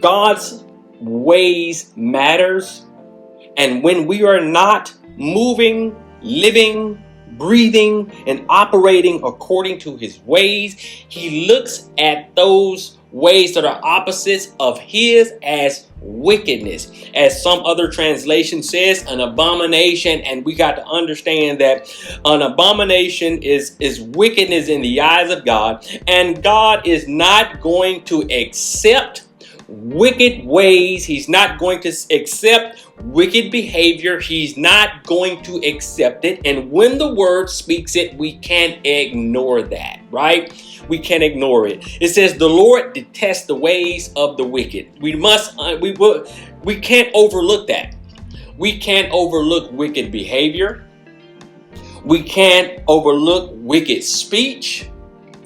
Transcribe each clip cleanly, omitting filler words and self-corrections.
God's ways matters. And when we are not moving, living, breathing, and operating according to his ways, he looks at those ways that are opposites of his as wickedness. As some other translation says, an abomination. And we got to understand that an abomination is wickedness in the eyes of God. And God is not going to accept wicked ways. He's not going to accept wicked behavior. He's not going to accept it. And when the word speaks it, we can't ignore that, right? We can't ignore it. It says the Lord detests the ways of the wicked. We can't overlook that. We can't overlook wicked behavior. We can't overlook wicked speech,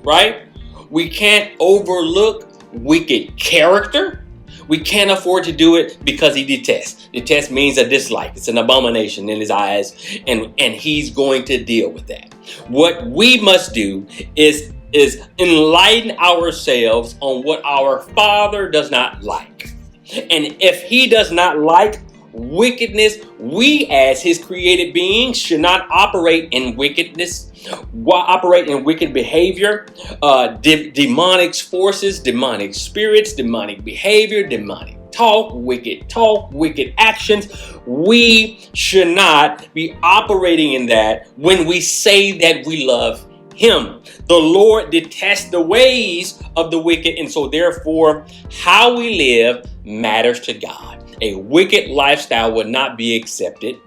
right? We can't overlook wicked character. We can't afford to do it because he detests. Detest means a dislike. It's an abomination in his eyes, and he's going to deal with that. What we must do is enlighten ourselves on what our Father does not like. And if he does not like wickedness, we as his created beings should not operate in wickedness, operate in wicked behavior, demonic forces, demonic spirits, demonic behavior, demonic talk, wicked actions. We should not be operating in that when we say that we love him. The Lord detests the ways of the wicked, and so therefore how we live matters to God. A wicked lifestyle would not be accepted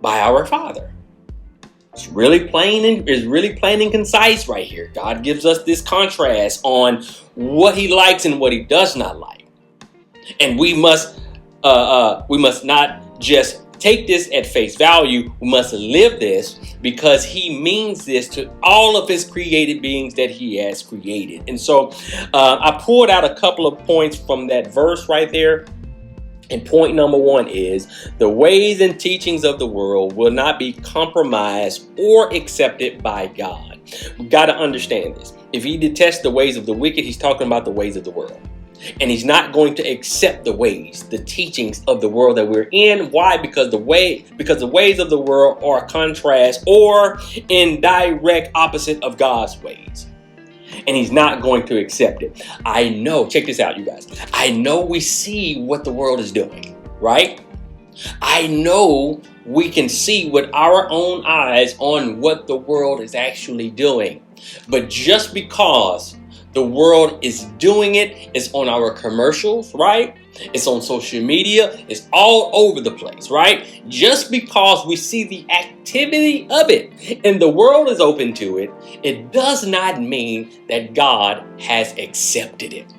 by our Father. It's really plain and concise right here. God gives us this contrast on what he likes and what he does not like. And we must not just take this at face value. We must live this because he means this to all of his created beings that he has created. And so I pulled out a couple of points from that verse right there. And point number one is the ways and teachings of the world will not be compromised or accepted by God. We've got to understand this. If he detests the ways of the wicked, he's talking about the ways of the world. And he's not going to accept the ways, the teachings of the world that we're in. Why? Because the ways of the world are a contrast or in direct opposite of God's ways. And he's not going to accept it. I know, check this out, you guys. I know we see what the world is doing, right? I know we can see with our own eyes on what the world is actually doing. But just because the world is doing it, it's on our commercials, right? It's on social media. It's all over the place, right? Just because we see the activity of it and the world is open to it, it does not mean that God has accepted it.